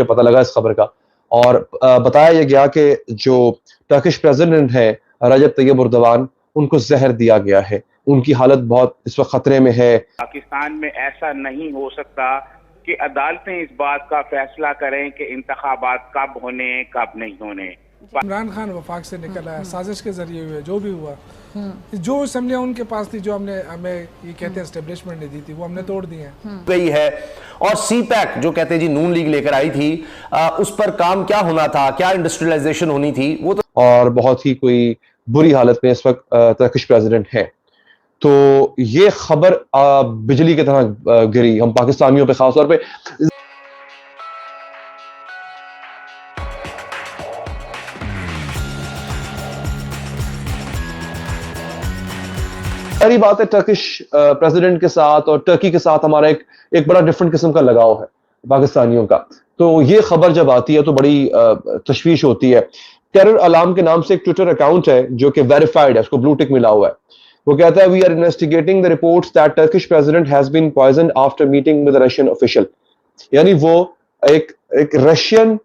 मुझे पता लगा इस खबर का, और बताया यह गया कि जो टर्किश प्रेसिडेंट है रजब तैयब एर्दोगान, उनको जहर दिया गया है, उनकी हालत बहुत इस वक्त खतरे में है। पाकिस्तान में ऐसा नहीं हो सकता कि अदालतें इस बात का फैसला करें कि इंतखाबात कब होने कब नहीं होने। इमरान खान वफाक से निकल आया, साजिश के जरिए हुए जो भी हुआ, जो असेंबलियां उनके पास थी, जो हमने हमें ये कहते हैं एस्टेब्लिशमेंट ने दी थी, वो हमने तोड़ दी है गई है। और सी पैक जो कहते हैं जी नून लीग लेकर आई थी, उस पर काम क्या होना था, क्या इंडस्ट्रियलाइजेशन होनी थी, वो तो और बहुत ही कोई बुरी हालत में इस वक्त टर्किश प्रेसिडेंट है। तो ये खबर बिजली की तरह गिरी हम पाकिस्तानियों पे, खासतौर पे। सारी बात है टर्किश प्रेसिडेंट के साथ और टर्की के साथ हमारा एक बड़ा डिफरेंट किस्म का लगाव है पाकिस्तानियों का। तो ये खबर जब आती है तो बड़ी तशवीश होती है। टेरर अलार्म के नाम से एक ट्विटर अकाउंट है जो कि वेरीफाइड है, उसको ब्लू टिक मिला हुआ है। वो कहता है, we are investigating the reports that Turkish president has been poisoned after meeting with Russian official. यानी वो एक रशियन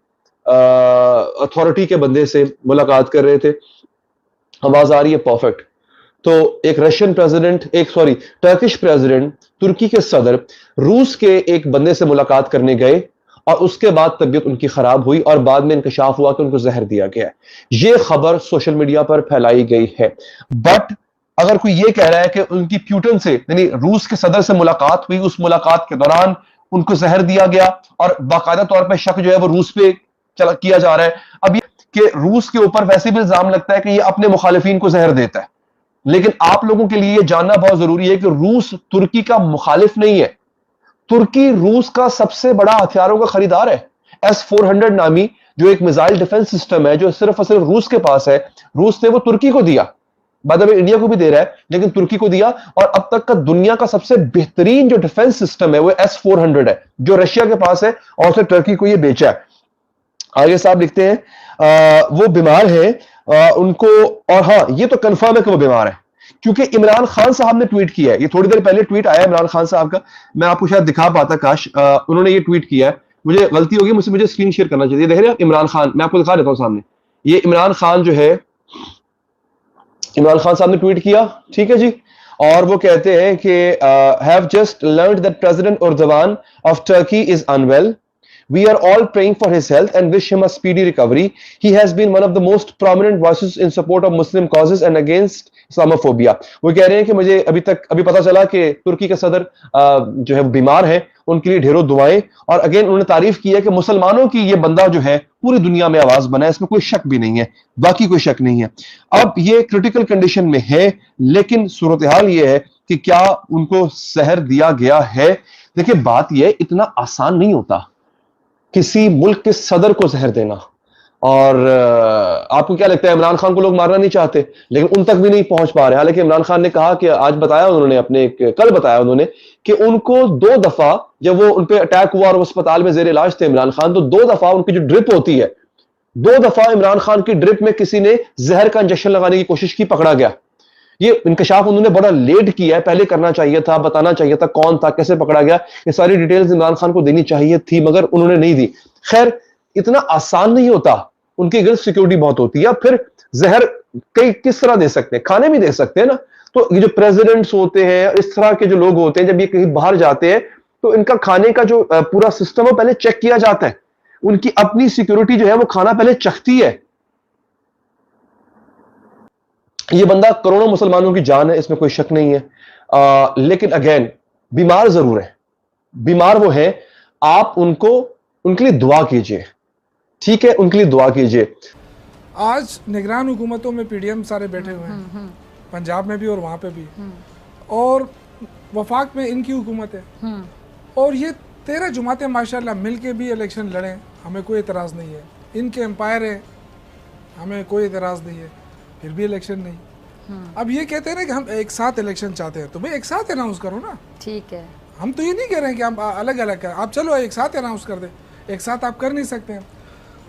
अथॉरिटी के बंदे से मुलाकात कर रहे थे। आवाज आ रही है? परफेक्ट। तो एक रशियन प्रेसिडेंट, टर्किश प्रेसिडेंट, तुर्की के सदर रूस के एक बंदे से मुलाकात करने गए और उसके बाद तबीयत उनकी खराब हुई और बाद में इंकशाफ हुआ कि उनको जहर दिया गया है। यह खबर सोशल मीडिया पर फैलाई गई है। बट अगर कोई यह कह रहा है कि उनकी पुतिन से, यानी रूस के सदर से मुलाकात हुई, उस मुलाकात के दौरान उनको जहर दिया गया और बाकायदा तौर पर शक जो है वो रूस पे किया जा रहा है। अब ये कि रूस के ऊपर वैसे भी इल्जाम लगता है कि ये अपने मुखालिफिन को जहर देता है, लेकिन आप लोगों के लिए यह जानना बहुत जरूरी है कि रूस तुर्की का मुखालिफ नहीं है। तुर्की रूस का सबसे बड़ा हथियारों का खरीदार है। S-400 नामी जो एक मिसाइल डिफेंस सिस्टम है जो सिर्फ और सिर्फ रूस के पास है, रूस ने वो तुर्की को दिया। बाद में इंडिया को भी दे रहा है, लेकिन तुर्की को दिया। और अब तक का दुनिया का सबसे बेहतरीन जो डिफेंस सिस्टम है वो S-400 है जो रशिया के पास है और उसने तुर्की को ये बेचा है। आगे साहब लिखते हैं, वो बीमार है उनको, और हाँ ये तो कंफर्म है कि वो बीमार है क्योंकि इमरान खान साहब ने ट्वीट किया है। ये थोड़ी देर पहले ट्वीट आया इमरान खान साहब का, मैं आपको शायद दिखा पाता काश। उन्होंने ये ट्वीट किया है, मुझे गलती होगी, मुझे स्क्रीन शेयर करना चाहिए। देख रहे हैं इमरान खान, मैं आपको दिखा देता हूं सामने। ये इमरान खान जो है, इमरान खान साहब ने ट्वीट किया, ठीक है जी। और वो कहते हैं कि have just learned that president Erdogan of Turkey is unwell. We are all praying for his health and wish him a speedy recovery. He has been one of the most prominent voices in support of Muslim causes and against Islamophobia. वो कह रहे हैं कि मुझे अभी पता चला कि तुर्की के सदर जो है बीमार है, उनके लिए ढेरों दुआएं। और अगेन उन्होंने तारीफ की है कि मुसलमानों की ये बंदा जो है पूरी दुनिया में आवाज बना है, इसमें कोई शक भी नहीं है, बाकी कोई शक नहीं है। अब ये क्रिटिकल कंडीशन में है, लेकिन सूरत हाल ये है कि क्या उनको जहर दिया गया है। देखिए बात यह इतना आसान नहीं होता किसी मुल्क के सदर को जहर देना। और आपको क्या लगता है, इमरान खान को लोग मारना नहीं चाहते, लेकिन उन तक भी नहीं पहुंच पा रहे। हालांकि इमरान खान ने कहा कि आज बताया उन्होंने कल बताया उन्होंने कि उनको 2 दफा जब वो उन पे अटैक हुआ और वो अस्पताल में जेर इलाज थे इमरान खान, तो 2 दफा उनकी जो ड्रिप होती है, 2 दफा इमरान खान की ड्रिप में किसी ने जहर का इंजेक्शन लगाने की कोशिश की, पकड़ा गया। ये इंकशाफ उन्होंने बड़ा लेट किया है, पहले करना चाहिए था, बताना चाहिए था कौन था, कैसे पकड़ा गया, ये सारी डिटेल्स इमरान खान को देनी चाहिए थी, मगर उन्होंने नहीं दी। खैर इतना आसान नहीं होता, उनकी गिल्ड सिक्योरिटी बहुत होती है। फिर जहर कई किस तरह दे सकते हैं, खाने भी दे सकते हैं ना। तो ये जो प्रेसिडेंट्स होते हैं, इस तरह के जो लोग होते हैं, जब ये कहीं बाहर जाते हैं तो इनका खाने का जो पूरा सिस्टम है पहले चेक किया जाता है। उनकी अपनी सिक्योरिटी जो है वो खाना पहले चखती है। ये बंदा करोड़ों मुसलमानों की जान है, इसमें कोई शक नहीं है। लेकिन अगेन बीमार जरूर है, बीमार वो है, आप उनके लिए दुआ कीजिए, ठीक है, उनके लिए दुआ कीजिए। आज निगरान हुकूमतों में पीडीएम सारे बैठे हुए हैं, पंजाब में भी और वहाँ पे भी, और वफाक में इनकी हुकूमत है। और ये 13 जमातें माशाल्लाह मिल के भी इलेक्शन लड़ें, हमें कोई एतराज़ नहीं है। इनके एम्पायर है, हमें कोई एतराज़ नहीं है, फिर भी इलेक्शन नहीं। अब ये कहते हैं ना कि हम एक साथ इलेक्शन चाहते हैं, तो भाई एक साथ अनाउंस करो ना, ठीक है। हम तो ये नहीं कह रहे हैं कि हम अलग अलग करें, आप चलो एक साथ अनाउंस कर दे, एक साथ आप कर नहीं सकते हैं।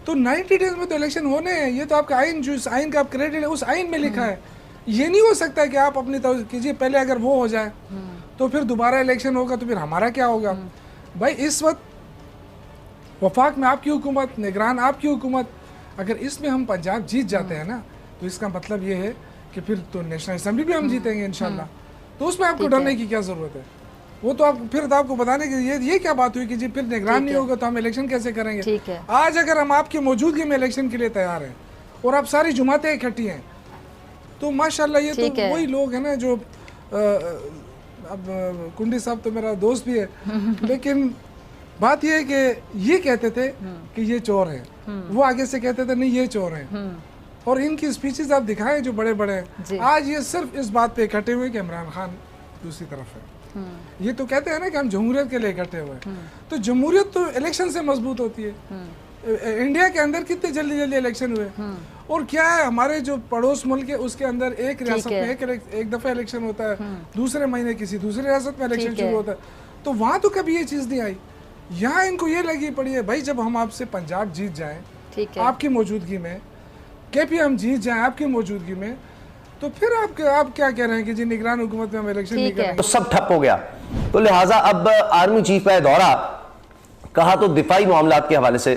तो 90 डेज में तो इलेक्शन होने हैं, ये तो आपका आइन, जो आइन का आप क्रेडिट है उस आइन में लिखा है। ये नहीं हो सकता कि आप अपनी तरफ कीजिए, पहले अगर वो हो जाए तो फिर दोबारा इलेक्शन होगा तो फिर हमारा क्या होगा। भाई इस वक्त वफाक में आपकी हुकूमत, निगरान आपकी हुकूमत, अगर इसमें हम पंजाब जीत जाते हैं ना तो इसका मतलब ये है कि फिर तो नेशनल असेंबली भी हम जीतेंगे इंशाल्लाह। तो उसमें आपको डरने की क्या ज़रूरत है? वो तो आप फिर तो आपको बताने की ये क्या बात हुई कि जी फिर निगरान नहीं होगा तो हम इलेक्शन कैसे करेंगे? ठीक है। आज अगर हम आपकी मौजूदगी में इलेक्शन के लिए तैयार हैं और आप सारी जुमातें इकट्ठी हैं तो माशाल्लाह ये तो वही लोग हैं ना जो अब कुंडी साहब तो मेरा दोस्त भी है लेकिन बात ये है कि ये कहते थे कि ये चोर है, वो आगे से कहते थे नहीं ये चोर है, और इनकी स्पीचेस आप दिखाएं जो बड़े बड़े हैं, आज ये सिर्फ इस बात पे इकट्ठे हुए कि इमरान खान दूसरी तरफ है। ये तो कहते हैं ना कि हम जमहूरियत के लिए इकट्ठे हुए, तो जमहूरियत तो इलेक्शन से मजबूत होती है। इंडिया के अंदर कितने जल्दी जल्दी इलेक्शन हुए, और क्या है हमारे जो पड़ोस मुल्क है उसके अंदर एक रियासत में एक दफा इलेक्शन होता है, दूसरे महीने किसी दूसरी रियासत में इलेक्शन शुरू होता है, तो वहाँ तो कभी ये चीज़ नहीं आई। यहाँ इनको ये लगी पड़ी है भाई जब हम आपसे पंजाब जीत जाएं आपकी मौजूदगी में, KPM जीत जाएं आपकी मौजूदगी में, तो फिर आप क्या कह रहे हैं कि जी निगरान हुकूमत में हम इलेक्शन नहीं करेंगे, तो सब ठप हो गया। तो लिहाजा अब आर्मी चीफ का दौरा कहा तो दिफाई मामलात के हवाले से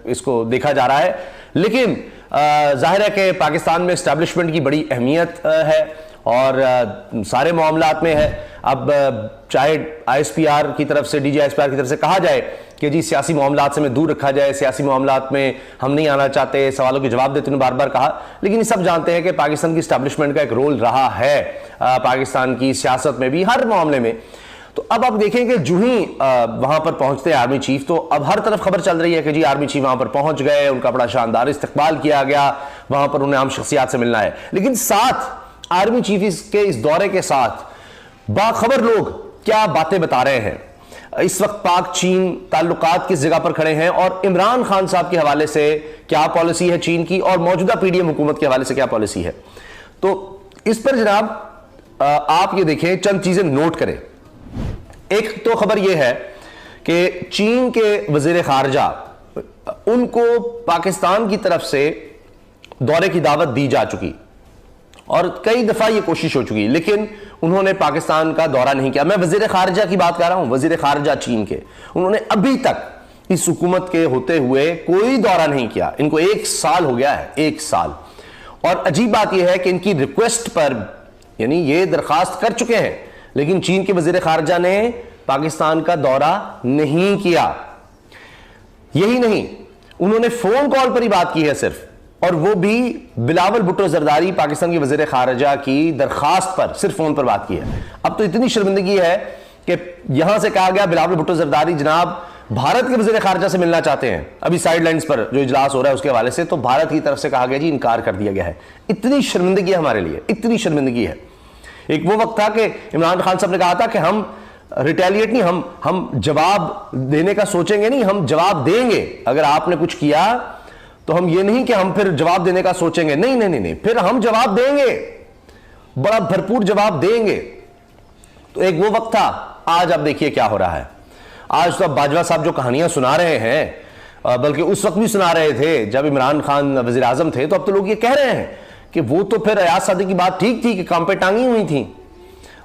इसको देखा जा रहा है, लेकिन जाहिर है कि पाकिस्तान में एस्टैब्लिशमेंट की बड़ी अहमियत है और सारे मामलात में है। अब चाहे ISPR की तरफ से, DG ISPR की तरफ से कहा जाए कि जी सियासी मामलात से हमें दूर रखा जाए, सियासी मामलात में हम नहीं आना चाहते, सवालों के जवाब देते उन्होंने बार बार कहा, लेकिन ये सब जानते हैं कि पाकिस्तान की एस्टैब्लिशमेंट का एक रोल रहा है पाकिस्तान की सियासत में भी, हर मामले में। तो अब आप देखें कि जो ही वहां पर पहुंचते हैं आर्मी चीफ, तो अब हर तरफ खबर चल रही है कि जी आर्मी चीफ वहां पर पहुंच गए, उनका बड़ा शानदार इस्तकबाल किया गया, वहां पर उन्हें आम शख्सियात से मिलना है। लेकिन साथ आर्मी चीफ के इस दौरे के साथ बाखबर लोग क्या बातें बता रहे हैं, इस वक्त पाक चीन ताल्लुकात किस जगह पर खड़े हैं, और इमरान खान साहब के हवाले से क्या पॉलिसी है चीन की, और मौजूदा PDM हुकूमत के हवाले से क्या पॉलिसी है। तो इस पर जनाब आप ये देखें, चंद चीजें नोट करें। एक तो खबर यह है कि चीन के वजीर खारजा, उनको पाकिस्तान की तरफ से दौरे की दावत दी जा चुकी और कई दफा ये कोशिश हो चुकी, लेकिन उन्होंने पाकिस्तान का दौरा नहीं किया। मैं वजीर खारजा की बात कर रहा हूं, वजीर खारजा चीन के, उन्होंने अभी तक इस हुकूमत के होते हुए कोई दौरा नहीं किया। इनको 1 साल हो गया है, 1 साल। और अजीब बात यह है कि इनकी रिक्वेस्ट पर, यानी ये दरखास्त कर चुके हैं, लेकिन चीन के वजीर खारजा ने पाकिस्तान का दौरा नहीं किया। यही नहीं, उन्होंने फोन कॉल पर ही बात की है सिर्फ, और वो भी बिलावल भुट्टो जरदारी पाकिस्तान के वजीर खारजा की दरखास्त पर सिर्फ फोन पर बात की है। अब तो इतनी शर्मिंदगी है कि यहां से कहा गया बिलावल भुट्टो जरदारी जनाब भारत के वजीर खारजा से मिलना चाहते हैं, अभी साइडलाइंस पर जो इजलास हो रहा है उसके हवाले से, तो भारत की तरफ से कहा गया जी इनकार कर दिया गया है। इतनी शर्मिंदगी है हमारे लिए, इतनी शर्मिंदगी है। एक वो वक्त था कि इमरान खान साहब ने कहा था कि हम रिटेलिएट नहीं, हम जवाब देने का सोचेंगे नहीं, हम जवाब देंगे। अगर आपने कुछ किया तो हम ये नहीं कि हम फिर जवाब देने का सोचेंगे, नहीं नहीं नहीं, नहीं। फिर हम जवाब देंगे, बड़ा भरपूर जवाब देंगे। तो एक वो वक्त था, आज आप देखिए क्या हो रहा है। आज तो अब बाजवा साहब जो कहानियां सुना रहे हैं, बल्कि उस वक्त भी सुना रहे थे जब इमरान खान वजीर आजम थे, तो अब तो लोग ये कह रहे हैं कि वो तो फिर अयाज सादी की बात ठीक थी कि काम पे टांगी हुई थी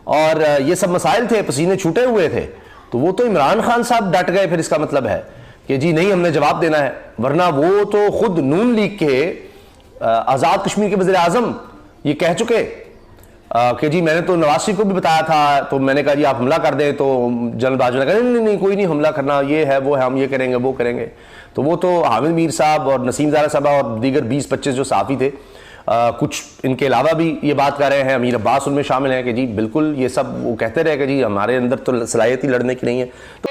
और ये सब मसाइल थे, पसीने छूटे हुए थे, तो वो तो इमरान खान साहब डट गए। फिर इसका मतलब है कि जी नहीं, हमने जवाब देना है, वरना वो तो खुद नून लीग के आज़ाद कश्मीर के वज़ीर आज़म ये कह चुके कि जी मैंने तो नवाज शरीफ को भी बताया था, तो मैंने कहा जी आप हमला कर दें, तो जनरल बाजवा ने कहा नहीं नहीं कोई नहीं, हमला करना ये है वो है, हम ये करेंगे वो करेंगे। तो वो तो हामिद मीर साहब और नसीम ज़ारा साहब और दीगर 20-25 जो साफ़ी थे, कुछ इनके अलावा भी ये बात कर रहे हैं, अमीर अब्बास उनमें शामिल हैं कि जी बिल्कुल ये सब वो कहते रहे कि जी हमारे अंदर तो सलाहियत ही लड़ने की नहीं है। तो